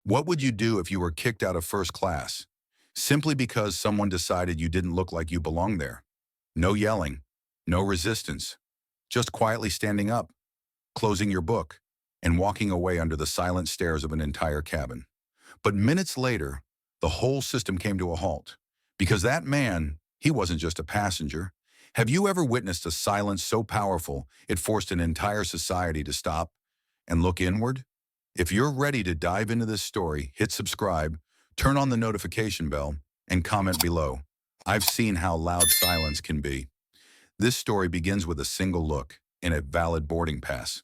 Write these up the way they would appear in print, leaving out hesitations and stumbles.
What would you do if you were kicked out of first class, simply because someone decided you didn't look like you belonged there? No yelling, no resistance, just quietly standing up, closing your book, and walking away under the silent stares of an entire cabin. But minutes later, the whole system came to a halt. Because that man, he wasn't just a passenger. Have you ever witnessed a silence so powerful it forced an entire society to stop and look inward? If you're ready to dive into this story, hit subscribe, turn on the notification bell, and comment below. I've seen how loud silence can be. This story begins with a single look and a valid boarding pass.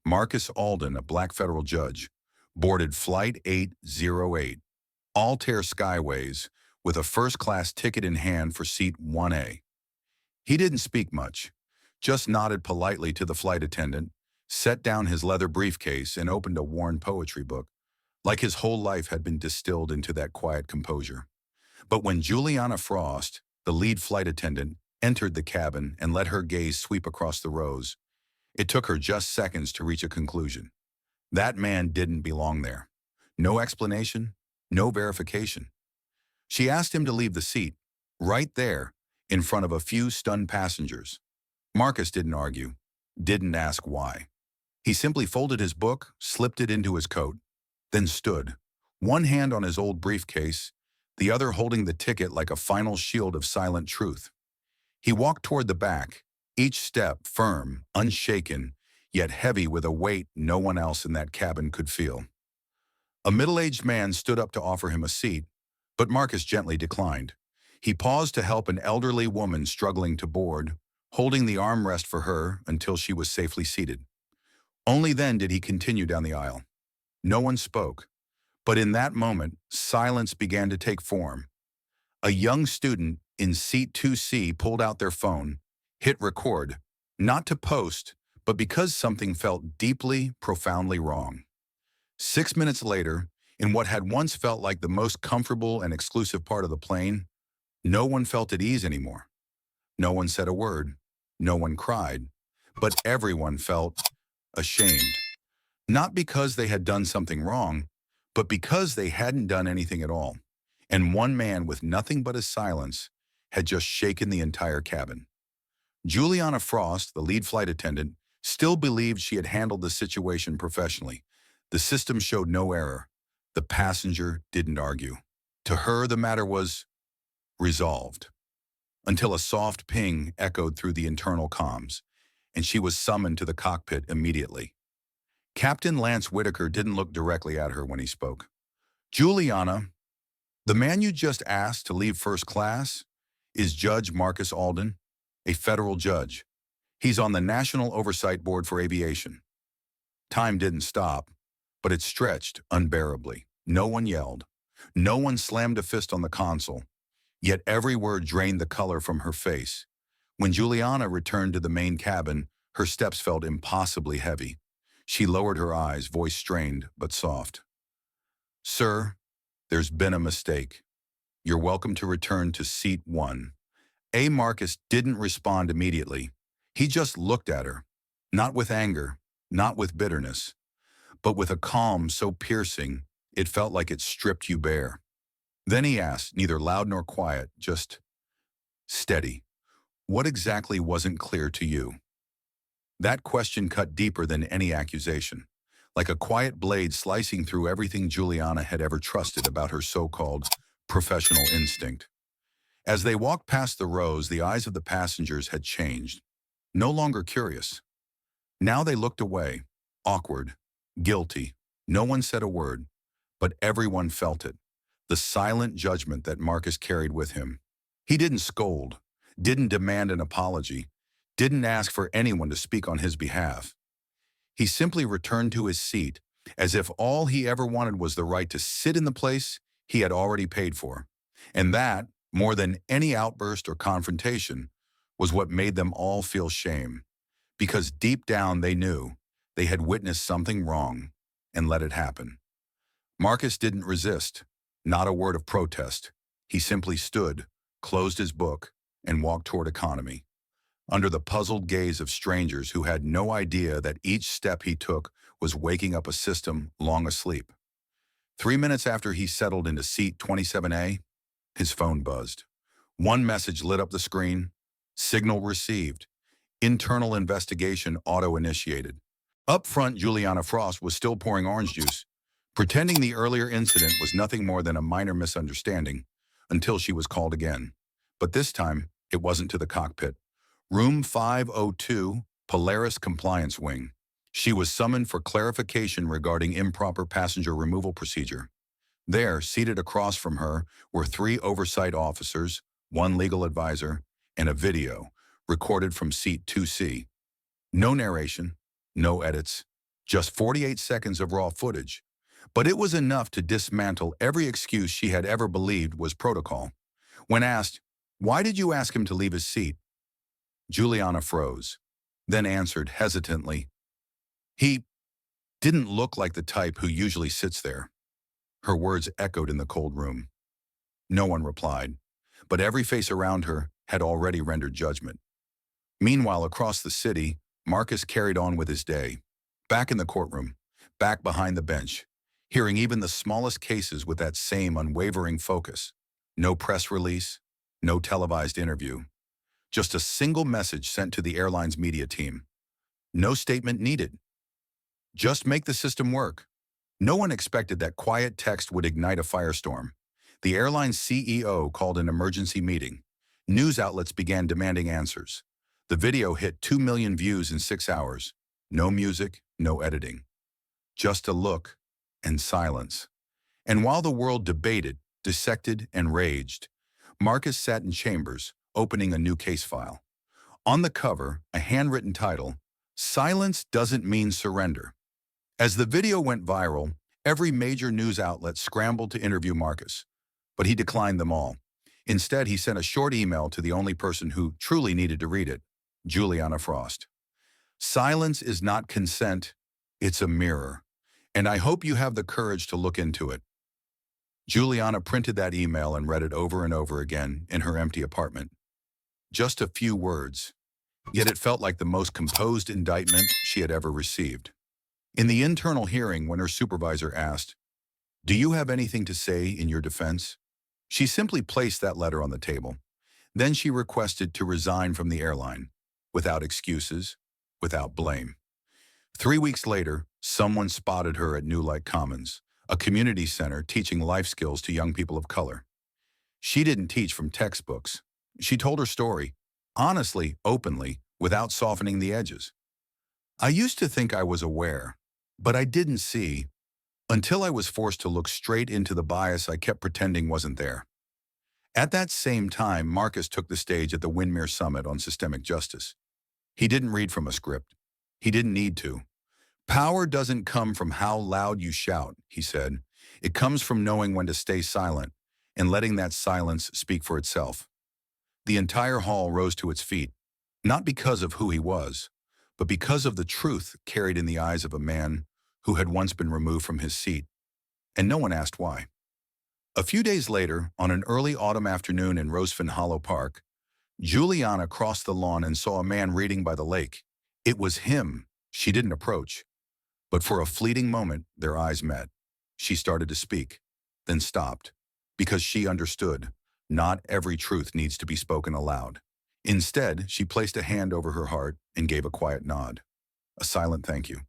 Marcus Alden, a black federal judge, boarded Flight 808, Altair Skyways, with a first-class ticket in hand for seat 1A. He didn't speak much, just nodded politely to the flight attendant, set down his leather briefcase, and opened a worn poetry book, like his whole life had been distilled into that quiet composure. But when Juliana Frost, the lead flight attendant, entered the cabin and let her gaze sweep across the rows, it took her just seconds to reach a conclusion. That man didn't belong there. No explanation, no verification. She asked him to leave the seat, right there, in front of a few stunned passengers. Marcus didn't argue, didn't ask why. He simply folded his book, slipped it into his coat, then stood, one hand on his old briefcase, the other holding the ticket like a final shield of silent truth. He walked toward the back, each step firm, unshaken, yet heavy with a weight no one else in that cabin could feel. A middle-aged man stood up to offer him a seat, but Marcus gently declined. He paused to help an elderly woman struggling to board, holding the armrest for her until she was safely seated. Only then did he continue down the aisle. No one spoke, but in that moment, silence began to take form. A young student in seat 2C pulled out their phone, hit record, not to post, but because something felt deeply, profoundly wrong. 6 minutes later, in what had once felt like the most comfortable and exclusive part of the plane, no one felt at ease anymore. No one said a word, no one cried, but everyone felt ashamed. Not because they had done something wrong, but because they hadn't done anything at all. And one man with nothing but his silence had just shaken the entire cabin. Juliana Frost, the lead flight attendant, still believed she had handled the situation professionally. The system showed no error. The passenger didn't argue. To her, the matter was resolved. Until a soft ping echoed through the internal comms, and she was summoned to the cockpit immediately. Captain Lance Whitaker didn't look directly at her when he spoke. "Juliana, the man you just asked to leave first class is Judge Marcus Alden, a federal judge. He's on the National Oversight Board for Aviation." Time didn't stop, but it stretched unbearably. No one yelled. No one slammed a fist on the console. Yet every word drained the color from her face. When Juliana returned to the main cabin, her steps felt impossibly heavy. She lowered her eyes, voice strained but soft. "Sir, there's been a mistake. You're welcome to return to seat 1. A. Marcus didn't respond immediately. He just looked at her, not with anger, not with bitterness, but with a calm so piercing it felt like it stripped you bare. Then he asked, neither loud nor quiet, just steady, "What exactly wasn't clear to you?" That question cut deeper than any accusation, like a quiet blade slicing through everything Juliana had ever trusted about her so-called professional instinct. As they walked past the rows, the eyes of the passengers had changed. No longer curious. Now they looked away, awkward, guilty. No one said a word, but everyone felt it. The silent judgment that Marcus carried with him. He didn't scold, didn't demand an apology, didn't ask for anyone to speak on his behalf. He simply returned to his seat, as if all he ever wanted was the right to sit in the place he had already paid for. And that, more than any outburst or confrontation, was what made them all feel shame. Because deep down they knew they had witnessed something wrong and let it happen. Marcus didn't resist, not a word of protest. He simply stood, closed his book, and walked toward economy, under the puzzled gaze of strangers who had no idea that each step he took was waking up a system long asleep. 3 minutes after he settled into seat 27A, his phone buzzed. One message lit up the screen. Signal received. Internal investigation auto-initiated. Up front, Juliana Frost was still pouring orange juice, pretending the earlier incident was nothing more than a minor misunderstanding, until she was called again. But this time, it wasn't to the cockpit. Room 502, Polaris Compliance Wing. She was summoned for clarification regarding improper passenger removal procedure. There, seated across from her, were 3 oversight officers, 1 legal advisor, and a video, recorded from seat 2C. No narration, no edits, just 48 seconds of raw footage. But it was enough to dismantle every excuse she had ever believed was protocol. When asked, "Why did you ask him to leave his seat?" Juliana froze, then answered hesitantly, "He didn't look like the type who usually sits there." Her words echoed in the cold room. No one replied, but every face around her had already rendered judgment. Meanwhile, across the city, Marcus carried on with his day. Back in the courtroom, back behind the bench, hearing even the smallest cases with that same unwavering focus. No press release, no televised interview. Just a single message sent to the airline's media team. No statement needed. Just make the system work. No one expected that quiet text would ignite a firestorm. The airline's CEO called an emergency meeting. News outlets began demanding answers. The video hit 2 million views in 6 hours. No music, no editing. Just a look and silence. And while the world debated, dissected, and raged, Marcus sat in chambers, opening a new case file. On the cover, a handwritten title, "Silence Doesn't Mean Surrender." As the video went viral, every major news outlet scrambled to interview Marcus, but he declined them all. Instead, he sent a short email to the only person who truly needed to read it, Juliana Frost. "Silence is not consent, it's a mirror, and I hope you have the courage to look into it." Juliana printed that email and read it over and over again in her empty apartment. Just a few words, yet it felt like the most composed indictment she had ever received. In the internal hearing, when her supervisor asked, "Do you have anything to say in your defense?" she simply placed that letter on the table. Then she requested to resign from the airline, without excuses, without blame. 3 weeks later, someone spotted her at New Light Commons, a community center teaching life skills to young people of color. She didn't teach from textbooks. She told her story, honestly, openly, without softening the edges. "I used to think I was aware, but I didn't see, until I was forced to look straight into the bias I kept pretending wasn't there." At that same time, Marcus took the stage at the Windermere Summit on Systemic Justice. He didn't read from a script. He didn't need to. "Power doesn't come from how loud you shout," he said. "It comes from knowing when to stay silent and letting that silence speak for itself." The entire hall rose to its feet, not because of who he was, but because of the truth carried in the eyes of a man who had once been removed from his seat, and no one asked why. A few days later, on an early autumn afternoon in Rosefin Hollow Park, Juliana crossed the lawn and saw a man reading by the lake. It was him. She didn't approach. But for a fleeting moment, their eyes met. She started to speak, then stopped, because she understood not every truth needs to be spoken aloud. Instead, she placed a hand over her heart and gave a quiet nod, a silent thank you.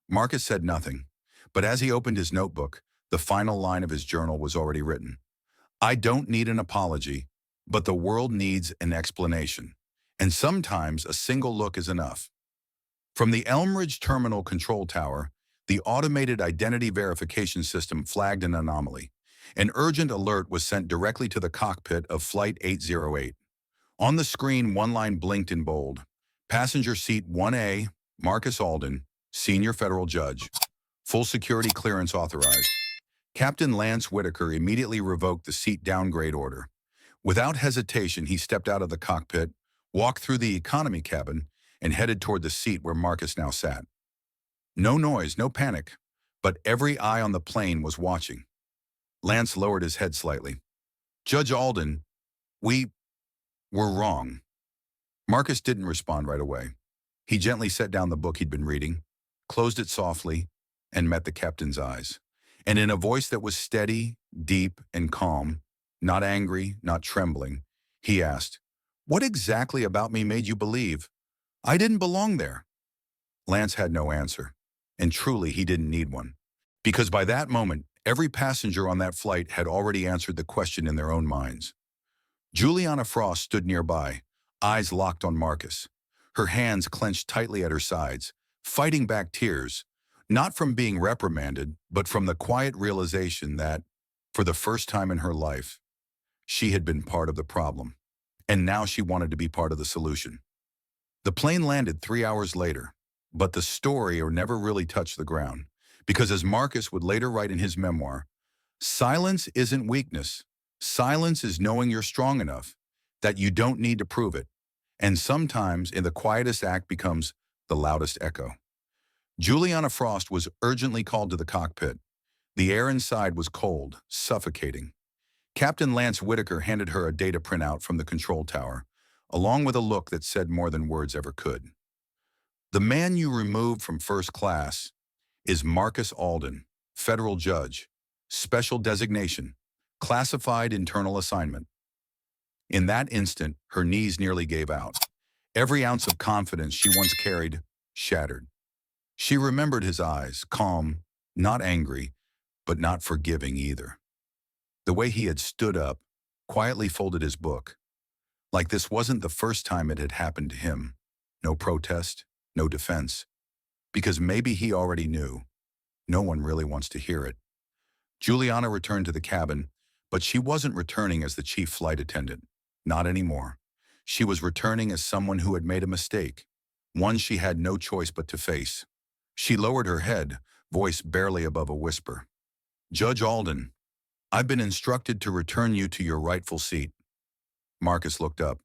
Marcus said nothing, but as he opened his notebook, the final line of his journal was already written. "I don't need an apology, but the world needs an explanation, and sometimes a single look is enough." From the Elmridge Terminal Control Tower, the automated identity verification system flagged an anomaly. An urgent alert was sent directly to the cockpit of Flight 808. On the screen, one line blinked in bold. "Passenger seat 1A, Marcus Alden, Senior Federal Judge. Full security clearance authorized." Captain Lance Whitaker immediately revoked the seat downgrade order. Without hesitation, he stepped out of the cockpit, walked through the economy cabin, and headed toward the seat where Marcus now sat. No noise, no panic, but every eye on the plane was watching. Lance lowered his head slightly. "Judge Alden, we were wrong." Marcus didn't respond right away. He gently set down the book he'd been reading, closed it softly, and met the captain's eyes. And in a voice that was steady, deep, and calm, not angry, not trembling, he asked, "What exactly about me made you believe I didn't belong there?" Lance had no answer, and truly he didn't need one. Because by that moment, every passenger on that flight had already answered the question in their own minds. Juliana Frost stood nearby, eyes locked on Marcus, her hands clenched tightly at her sides, fighting back tears, not from being reprimanded, but from the quiet realization that, for the first time in her life, she had been part of the problem, and now she wanted to be part of the solution. The plane landed 3 hours later, but the story never really touched the ground, because as Marcus would later write in his memoir, silence isn't weakness. Silence is knowing you're strong enough, that you don't need to prove it, and sometimes in the quietest act becomes the loudest echo. Juliana Frost was urgently called to the cockpit. The air inside was cold, suffocating. Captain Lance Whitaker handed her a data printout from the control tower, along with a look that said more than words ever could. "The man you removed from first class is Marcus Alden, federal judge, special designation, classified internal assignment." In that instant, her knees nearly gave out. Every ounce of confidence she once carried shattered. She remembered his eyes, calm, not angry, but not forgiving either. The way he had stood up, quietly folded his book, like this wasn't the first time it had happened to him. No protest, no defense, because maybe he already knew. No one really wants to hear it. Juliana returned to the cabin, but she wasn't returning as the chief flight attendant. Not anymore. She was returning as someone who had made a mistake, one she had no choice but to face. She lowered her head, voice barely above a whisper. "Judge Alden, I've been instructed to return you to your rightful seat." Marcus looked up.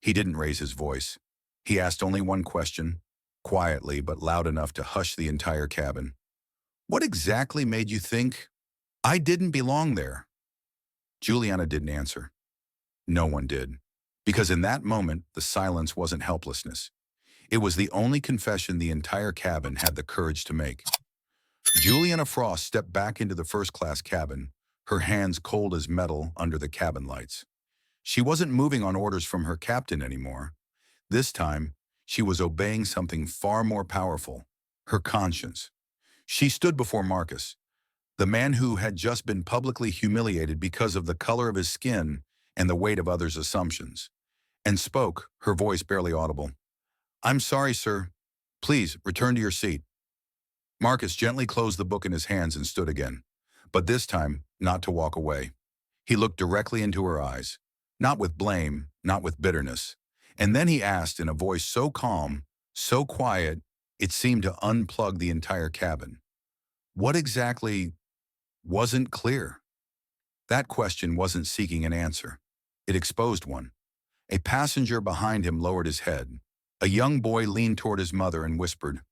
He didn't raise his voice. He asked only one question, quietly but loud enough to hush the entire cabin. "What exactly made you think I didn't belong there?" Juliana didn't answer. No one did. Because in that moment, the silence wasn't helplessness. It was the only confession the entire cabin had the courage to make. Juliana Frost stepped back into the first-class cabin, her hands cold as metal under the cabin lights. She wasn't moving on orders from her captain anymore. This time, she was obeying something far more powerful, her conscience. She stood before Marcus, the man who had just been publicly humiliated because of the color of his skin and the weight of others' assumptions, and spoke, her voice barely audible. "I'm sorry, sir. Please, return to your seat." Marcus gently closed the book in his hands and stood again, but this time, not to walk away. He looked directly into her eyes, not with blame, not with bitterness. And then he asked in a voice so calm, so quiet, it seemed to unplug the entire cabin. What exactly wasn't clear? That question wasn't seeking an answer. It exposed one. A passenger behind him lowered his head. A young boy leaned toward his mother and whispered,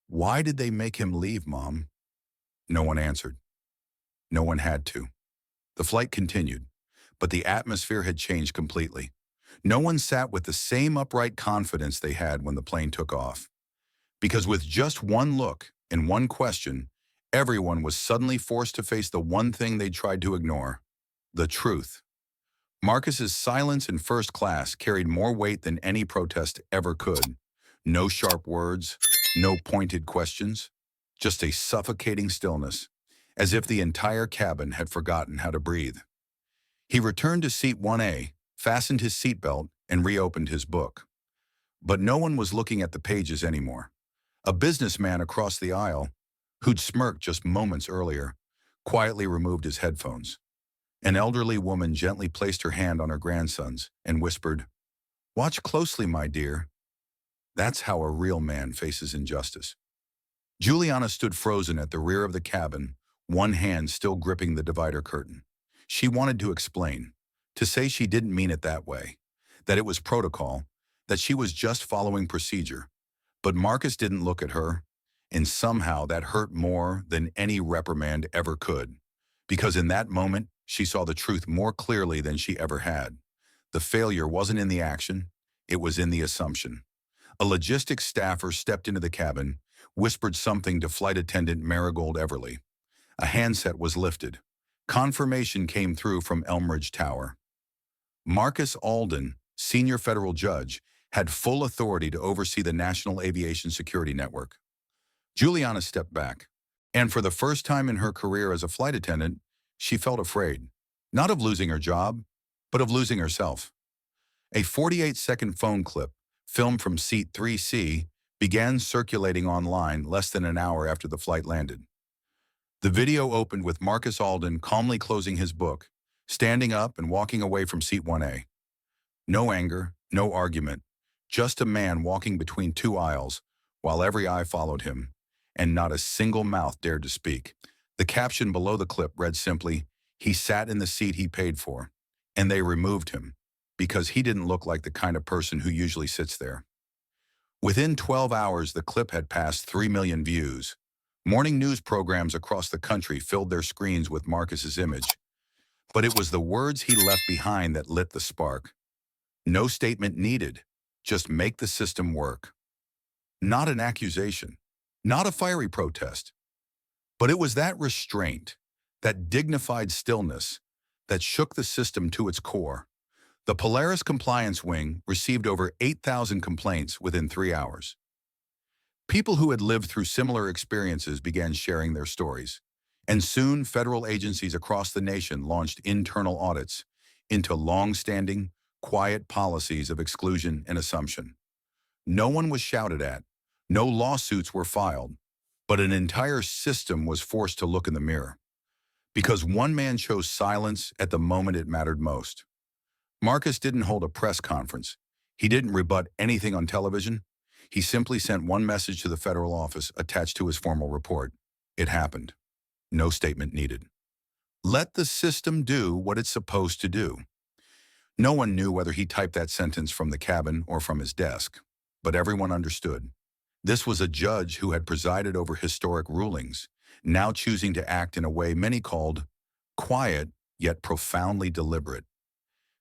"Why did they make him leave, Mom?" No one answered. No one had to. The flight continued, but the atmosphere had changed completely. No one sat with the same upright confidence they had when the plane took off. Because with just one look and one question, everyone was suddenly forced to face the one thing they tried to ignore: the truth. Marcus's silence in first class carried more weight than any protest ever could. No sharp words, no pointed questions, just a suffocating stillness, as if the entire cabin had forgotten how to breathe. He returned to seat 1A, fastened his seatbelt, and reopened his book. But no one was looking at the pages anymore. A businessman across the aisle, who'd smirked just moments earlier, quietly removed his headphones. An elderly woman gently placed her hand on her grandson's and whispered, "Watch closely, my dear." That's how a real man faces injustice. Juliana stood frozen at the rear of the cabin, one hand still gripping the divider curtain. She wanted to explain, to say she didn't mean it that way, that it was protocol, that she was just following procedure. But Marcus didn't look at her, and somehow that hurt more than any reprimand ever could. Because in that moment, she saw the truth more clearly than she ever had. The failure wasn't in the action, it was in the assumption. A logistics staffer stepped into the cabin, whispered something to Flight Attendant Marigold Everly. A handset was lifted. Confirmation came through from Elmridge Tower. Marcus Alden, senior federal judge, had full authority to oversee the National Aviation Security Network. Juliana stepped back, and for the first time in her career as a flight attendant, she felt afraid, not of losing her job, but of losing herself. A 48-second phone clip, filmed from seat 3C, began circulating online less than an hour after the flight landed. The video opened with Marcus Alden calmly closing his book, standing up and walking away from seat 1A. No anger, no argument, just a man walking between two aisles while every eye followed him, and not a single mouth dared to speak. The caption below the clip read simply, "He sat in the seat he paid for, and they removed him because he didn't look like the kind of person who usually sits there." Within 12 hours, the clip had passed 3 million views. Morning news programs across the country filled their screens with Marcus's image. But it was the words he left behind that lit the spark. No statement needed, just make the system work. Not an accusation, not a fiery protest. But it was that restraint, that dignified stillness, that shook the system to its core. The Polaris Compliance Wing received over 8,000 complaints within 3 hours. People who had lived through similar experiences began sharing their stories, and soon federal agencies across the nation launched internal audits into long-standing, quiet policies of exclusion and assumption. No one was shouted at, no lawsuits were filed, but an entire system was forced to look in the mirror. Because one man chose silence at the moment it mattered most. Marcus didn't hold a press conference. He didn't rebut anything on television. He simply sent one message to the federal office attached to his formal report. It happened. No statement needed. Let the system do what it's supposed to do. No one knew whether he typed that sentence from the cabin or from his desk, but everyone understood. This was a judge who had presided over historic rulings, now choosing to act in a way many called quiet yet profoundly deliberate.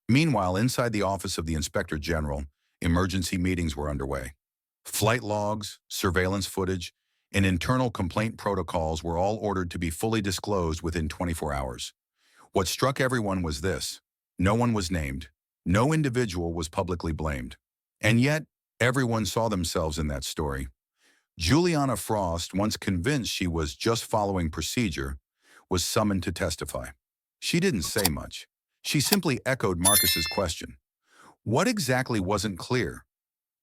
Meanwhile, inside the office of the Inspector General, emergency meetings were underway. Flight logs, surveillance footage, and internal complaint protocols were all ordered to be fully disclosed within 24 hours. What struck everyone was this: no one was named, no individual was publicly blamed. And yet, everyone saw themselves in that story. Juliana Frost, once convinced she was just following procedure, was summoned to testify. She didn't say much. She simply echoed Marcus's question. What exactly wasn't clear?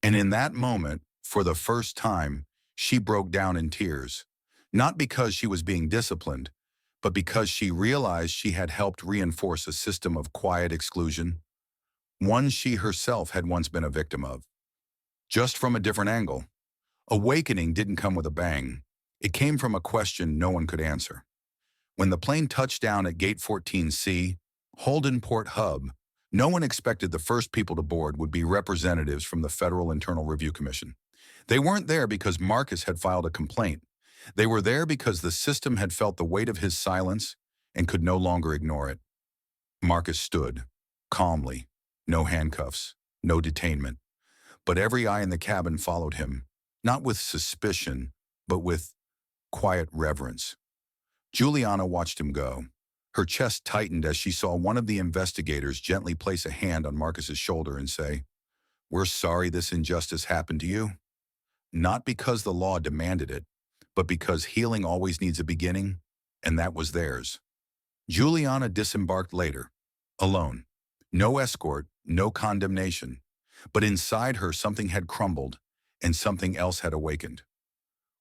And in that moment, for the first time, she broke down in tears, not because she was being disciplined, but because she realized she had helped reinforce a system of quiet exclusion, one she herself had once been a victim of. Just from a different angle. Awakening didn't come with a bang. It came from a question no one could answer. When the plane touched down at Gate 14C, Holden Port Hub, no one expected the first people to board would be representatives from the Federal Internal Review Commission. They weren't there because Marcus had filed a complaint. They were there because the system had felt the weight of his silence and could no longer ignore it. Marcus stood, calmly, no handcuffs, no detainment. But every eye in the cabin followed him, not with suspicion, but with quiet reverence. Juliana watched him go. Her chest tightened as she saw one of the investigators gently place a hand on Marcus's shoulder and say, "We're sorry this injustice happened to you." Not because the law demanded it, but because healing always needs a beginning, and that was theirs. Juliana disembarked later, alone. No escort, no condemnation. But inside her something had crumbled, and something else had awakened.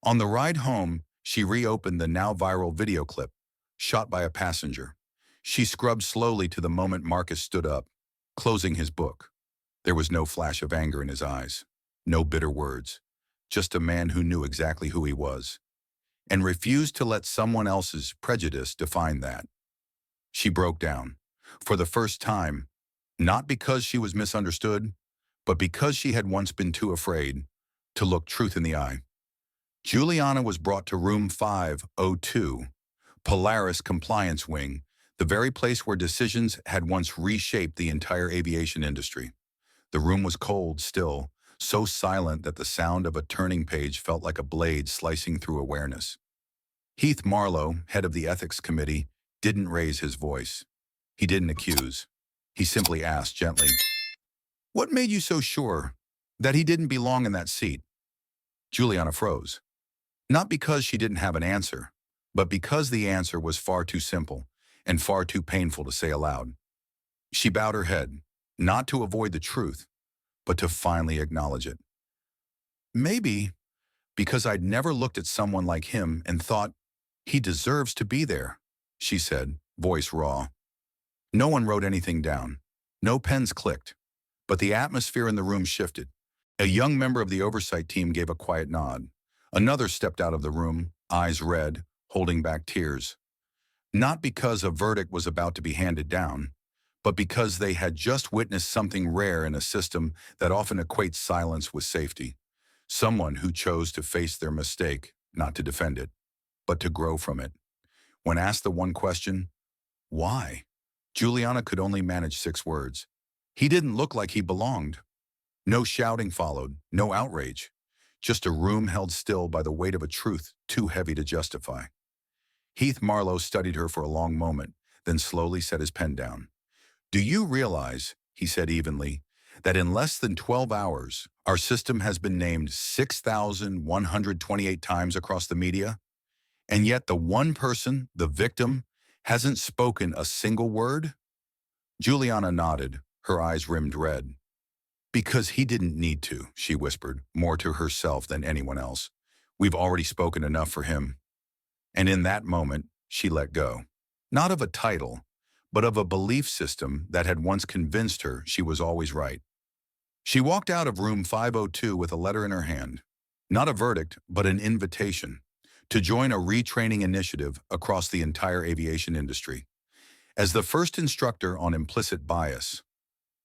On the ride home, she reopened the now viral video clip, shot by a passenger. She scrubbed slowly to the moment Marcus stood up, closing his book. There was no flash of anger in his eyes, no bitter words, just a man who knew exactly who he was, and refused to let someone else's prejudice define that. She broke down, for the first time, not because she was misunderstood, but because she had once been too afraid to look truth in the eye. Juliana was brought to room 502, Polaris Compliance Wing, the very place where decisions had once reshaped the entire aviation industry. The room was cold, still, so silent that the sound of a turning page felt like a blade slicing through awareness. Heath Marlowe, head of the ethics committee, didn't raise his voice. He didn't accuse. He simply asked gently, "What made you so sure that he didn't belong in that seat?" Juliana froze. Not because she didn't have an answer, but because the answer was far too simple and far too painful to say aloud. She bowed her head, not to avoid the truth, but to finally acknowledge it. Maybe because I'd never looked at someone like him and thought, he deserves to be there, she said, voice raw. No one wrote anything down. No pens clicked. But the atmosphere in the room shifted. A young member of the oversight team gave a quiet nod. Another stepped out of the room, eyes red, holding back tears. Not because a verdict was about to be handed down, but because they had just witnessed something rare in a system that often equates silence with safety. Someone who chose to face their mistake, not to defend it, but to grow from it. When asked the one question, why? Juliana could only manage 6 words. He didn't look like he belonged. No shouting followed, no outrage. Just a room held still by the weight of a truth too heavy to justify. Heath Marlowe studied her for a long moment, then slowly set his pen down. "Do you realize," he said evenly, "that in less than 12 hours, our system has been named 6,128 times across the media? And yet the one person, the victim, hasn't spoken a single word?" Juliana nodded, her eyes rimmed red. "Because he didn't need to," she whispered, more to herself than anyone else. "We've already spoken enough for him." And in that moment, she let go. Not of a title, but of a belief system that had once convinced her she was always right. She walked out of room 502 with a letter in her hand. Not a verdict, but an invitation to join a retraining initiative across the entire aviation industry. As the first instructor on implicit bias,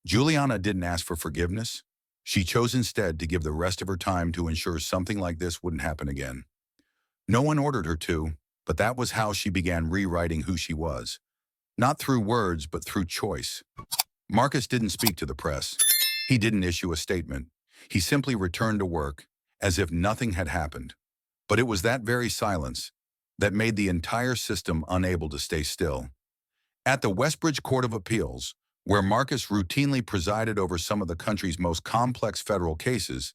Juliana didn't ask for forgiveness. She chose instead to give the rest of her time to ensure something like this wouldn't happen again. No one ordered her to, but that was how she began rewriting who she was. Not through words, but through choice. Marcus didn't speak to the press. He didn't issue a statement. He simply returned to work, as if nothing had happened. But it was that very silence that made the entire system unable to stay still. At the Westbridge Court of Appeals, where Marcus routinely presided over some of the country's most complex federal cases,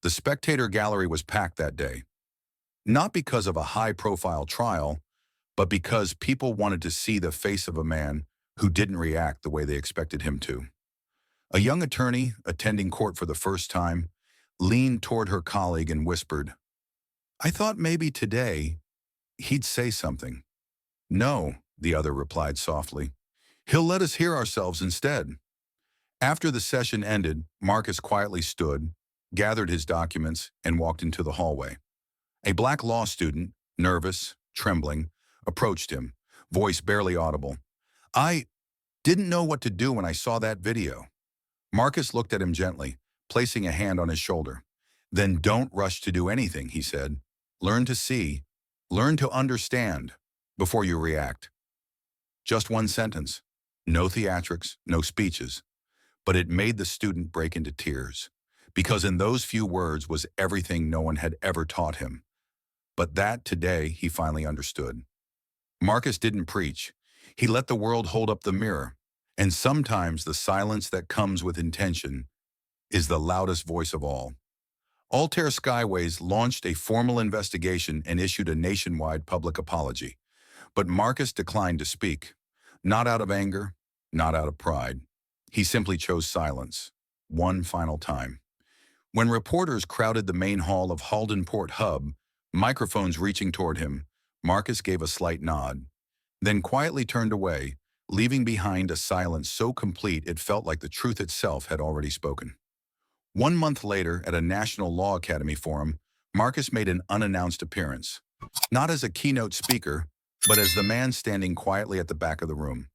the spectator gallery was packed that day. Not because of a high-profile trial, but because people wanted to see the face of a man who didn't react the way they expected him to. A young attorney, attending court for the first time, leaned toward her colleague and whispered, "I thought maybe today he'd say something." "No," the other replied softly. "He'll let us hear ourselves instead." After the session ended, Marcus quietly stood, gathered his documents, and walked into the hallway. A black law student, nervous, trembling, approached him, voice barely audible. "I didn't know what to do when I saw that video." Marcus looked at him gently, placing a hand on his shoulder. "Then don't rush to do anything," he said. "Learn to see, learn to understand, before you react." Just one sentence. No theatrics, no speeches. But it made the student break into tears, because in those few words was everything no one had ever taught him. But that today he finally understood. Marcus didn't preach. He let the world hold up the mirror. And sometimes the silence that comes with intention is the loudest voice of all. Altair Skyways launched a formal investigation and issued a nationwide public apology. But Marcus declined to speak. Not out of anger, not out of pride. He simply chose silence, one final time. When reporters crowded the main hall of Halden Port Hub, microphones reaching toward him, Marcus gave a slight nod, then quietly turned away, leaving behind a silence so complete it felt like the truth itself had already spoken. 1 month later, at a National Law Academy forum, Marcus made an unannounced appearance, not as a keynote speaker, but as the man standing quietly at the back of the room.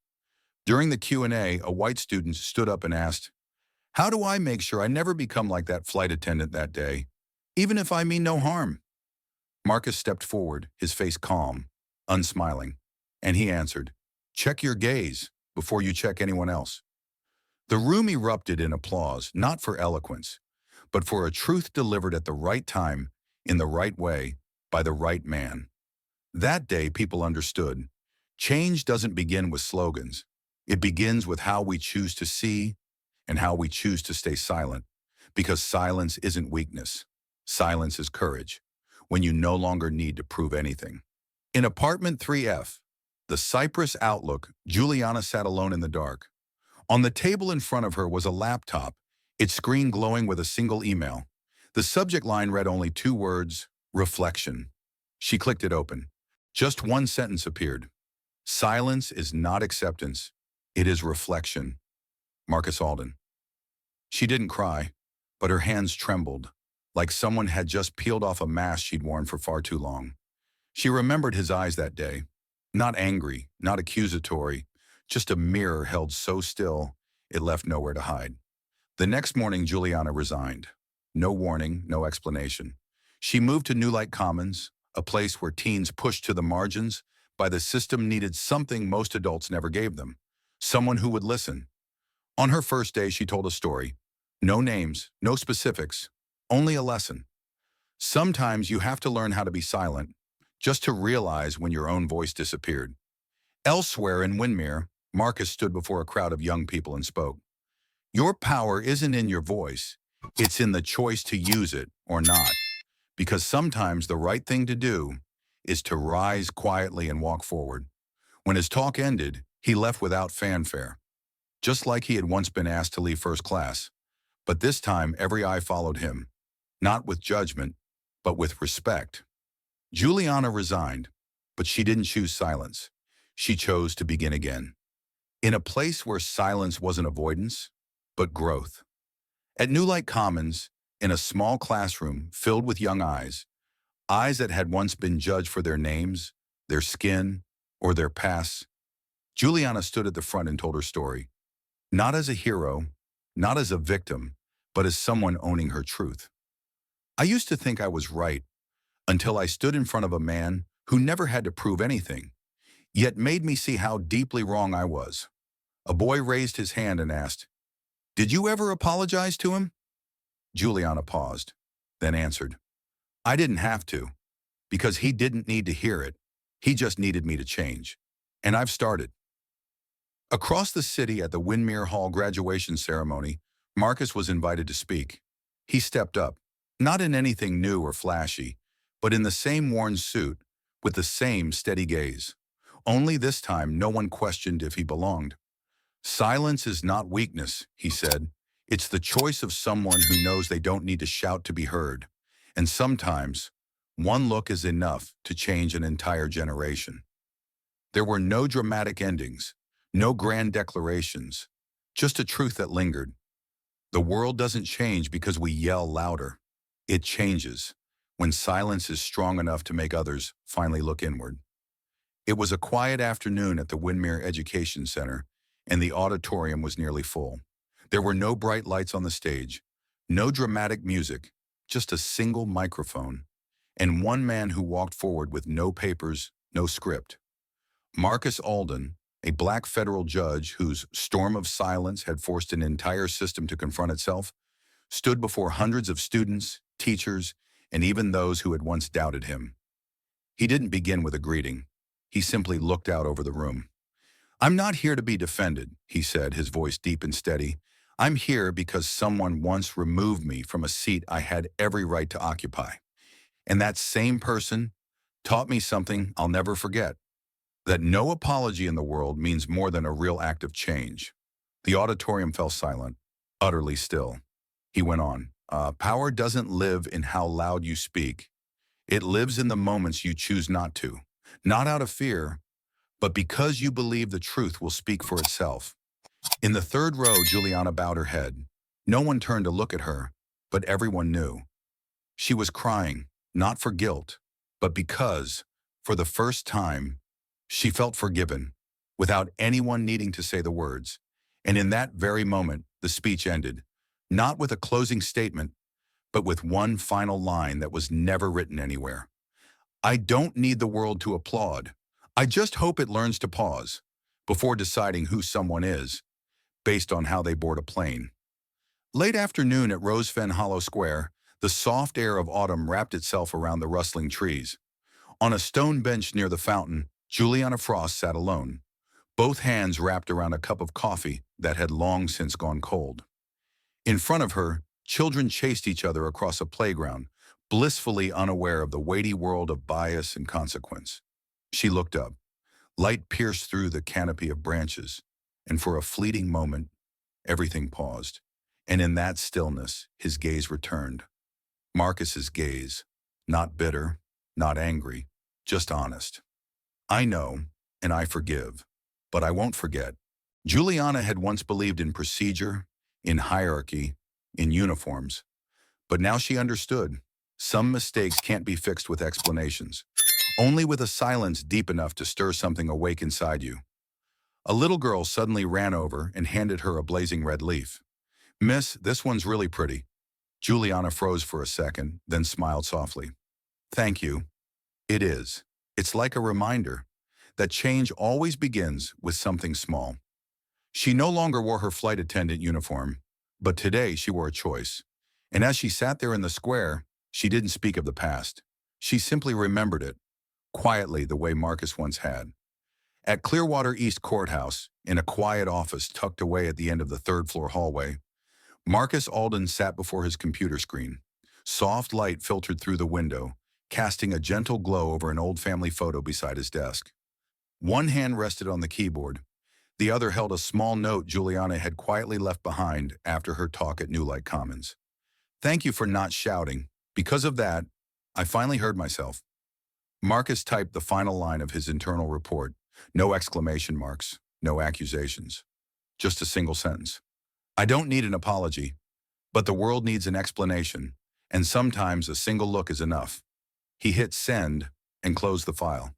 During the Q&A, a white student stood up and asked, "How do I make sure I never become like that flight attendant that day, even if I mean no harm?" Marcus stepped forward, his face calm, unsmiling, and he answered, "Check your gaze before you check anyone else." The room erupted in applause, not for eloquence, but for a truth delivered at the right time, in the right way, by the right man. That day, people understood. Change doesn't begin with slogans. It begins with how we choose to see and how we choose to stay silent. Because silence isn't weakness. Silence is courage, when you no longer need to prove anything. In apartment 3F, the Cypress Outlook, Juliana sat alone in the dark. On the table in front of her was a laptop, its screen glowing with a single email. The subject line read only two words, reflection. She clicked it open. Just one sentence appeared. Silence is not acceptance. It is reflection. Marcus Alden. She didn't cry, but her hands trembled, like someone had just peeled off a mask she'd worn for far too long. She remembered his eyes that day. Not angry, not accusatory, just a mirror held so still it left nowhere to hide. The next morning, Juliana resigned. No warning, no explanation. She moved to New Light Commons, a place where teens pushed to the margins by the system needed something most adults never gave them, someone who would listen. On her first day, she told a story. No names, no specifics, only a lesson. Sometimes you have to learn how to be silent, just to realize when your own voice disappeared. Elsewhere in Windermere, Marcus stood before a crowd of young people and spoke. Your power isn't in your voice, it's in the choice to use it or not. Because sometimes the right thing to do is to rise quietly and walk forward. When his talk ended, he left without fanfare, just like he had once been asked to leave first class. But this time, every eye followed him, not with judgment, but with respect. Juliana resigned, but she didn't choose silence. She chose to begin again. In a place where silence wasn't avoidance, but growth. At New Light Commons, in a small classroom filled with young eyes that had once been judged for their names, their skin, or their pasts, Juliana stood at the front and told her story. Not as a hero, not as a victim, but as someone owning her truth. I used to think I was right until I stood in front of a man who never had to prove anything, yet made me see how deeply wrong I was. A boy raised his hand and asked, "Did you ever apologize to him?" Juliana paused, then answered, "I didn't have to, because he didn't need to hear it. He just needed me to change. And I've started." Across the city at the Windermere Hall graduation ceremony, Marcus was invited to speak. He stepped up, not in anything new or flashy, but in the same worn suit, with the same steady gaze. Only this time, no one questioned if he belonged. Silence is not weakness, he said. It's the choice of someone who knows they don't need to shout to be heard. And sometimes, one look is enough to change an entire generation. There were no dramatic endings, no grand declarations, just a truth that lingered. The world doesn't change because we yell louder. It changes when silence is strong enough to make others finally look inward. It was a quiet afternoon at the Windermere Education Center, and the auditorium was nearly full. There were no bright lights on the stage, no dramatic music, just a single microphone, and one man who walked forward with no papers, no script. Marcus Alden, a black federal judge whose storm of silence had forced an entire system to confront itself, stood before hundreds of students, teachers, and even those who had once doubted him. He didn't begin with a greeting. He simply looked out over the room. "I'm not here to be defended," he said, his voice deep and steady. "I'm here because someone once removed me from a seat I had every right to occupy. And that same person taught me something I'll never forget, that no apology in the world means more than a real act of change." The auditorium fell silent, utterly still. He went on, "Power doesn't live in how loud you speak. It lives in the moments you choose not to, not out of fear, but because you believe the truth will speak for itself." In the third row, Juliana bowed her head. No one turned to look at her, but everyone knew. She was crying, not for guilt, but because, for the first time, she felt forgiven, without anyone needing to say the words. And in that very moment, the speech ended, not with a closing statement, but with one final line that was never written anywhere. "I don't need the world to applaud. I just hope it learns to pause before deciding who someone is, based on how they board a plane." Late afternoon at Rosefen Hollow Square, the soft air of autumn wrapped itself around the rustling trees. On a stone bench near the fountain, Juliana Frost sat alone, both hands wrapped around a cup of coffee that had long since gone cold. In front of her, children chased each other across a playground, blissfully unaware of the weighty world of bias and consequence. She looked up. Light pierced through the canopy of branches, and for a fleeting moment, everything paused. And in that stillness, his gaze returned. Marcus's gaze, not bitter, not angry, just honest. I know, and I forgive, but I won't forget. Juliana had once believed in procedure, in hierarchy, in uniforms, but now she understood. Some mistakes can't be fixed with explanations, only with a silence deep enough to stir something awake inside you. A little girl suddenly ran over and handed her a blazing red leaf. "Miss, this one's really pretty." Juliana froze for a second, then smiled softly. "Thank you. It is. It's like a reminder that change always begins with something small." She no longer wore her flight attendant uniform, but today she wore a choice. And as she sat there in the square, she didn't speak of the past. She simply remembered it, quietly the way Marcus once had. At Clearwater East Courthouse, in a quiet office tucked away at the end of the third-floor hallway, Marcus Alden sat before his computer screen. Soft light filtered through the window, casting a gentle glow over an old family photo beside his desk. One hand rested on the keyboard. The other held a small note Juliana had quietly left behind after her talk at New Light Commons. "Thank you for not shouting. Because of that, I finally heard myself." Marcus typed the final line of his internal report. No exclamation marks, no accusations. Just a single sentence. "I don't need an apology, but the world needs an explanation, and sometimes a single look is enough." He hit send and closed the file.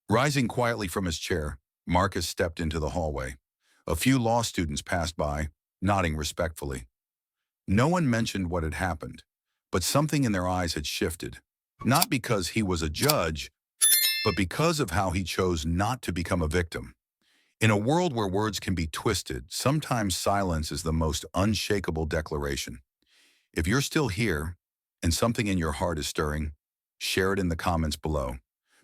Rising quietly from his chair, Marcus stepped into the hallway. A few law students passed by, nodding respectfully. No one mentioned what had happened, but something in their eyes had shifted. Not because he was a judge, but because of how he chose not to become a victim. In a world where words can be twisted, sometimes silence is the most unshakable declaration. If you're still here, and something in your heart is stirring, share it in the comments below.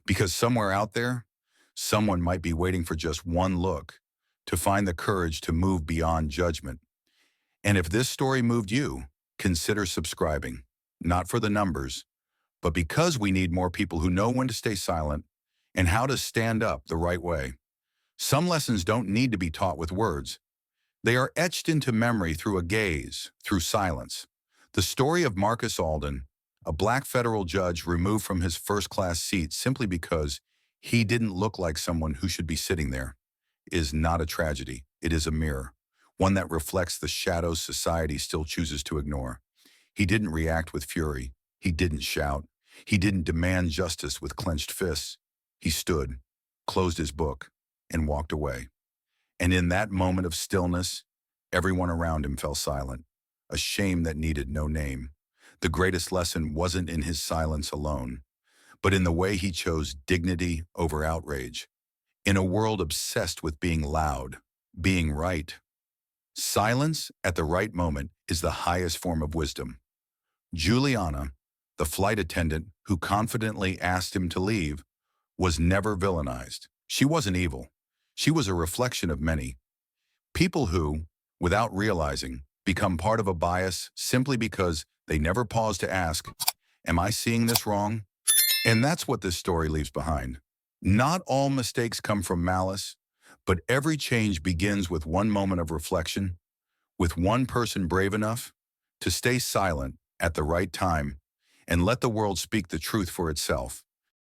Because somewhere out there, someone might be waiting for just one look to find the courage to move beyond judgment. And if this story moved you, consider subscribing, not for the numbers, but because we need more people who know when to stay silent and how to stand up the right way. Some lessons don't need to be taught with words. They are etched into memory through a gaze, through silence. The story of Marcus Alden, a black federal judge removed from his first-class seat simply because he didn't look like someone who should be sitting there, is not a tragedy. It is a mirror, one that reflects the shadows society still chooses to ignore. He didn't react with fury. He didn't shout. He didn't demand justice with clenched fists. He stood, closed his book, and walked away. And in that moment of stillness, everyone around him fell silent, a shame that needed no name. The greatest lesson wasn't in his silence alone, but in the way he chose dignity over outrage. In a world obsessed with being loud, being right, silence at the right moment is the highest form of wisdom. Juliana, the flight attendant who confidently asked him to leave, was never villainized. She wasn't evil. She was a reflection of many. People who, without realizing, become part of a bias simply because they never pause to ask, "Am I seeing this wrong?" And that's what this story leaves behind. Not all mistakes come from malice, but every change begins with one moment of reflection, with one person brave enough to stay silent at the right time and let the world speak the truth for itself.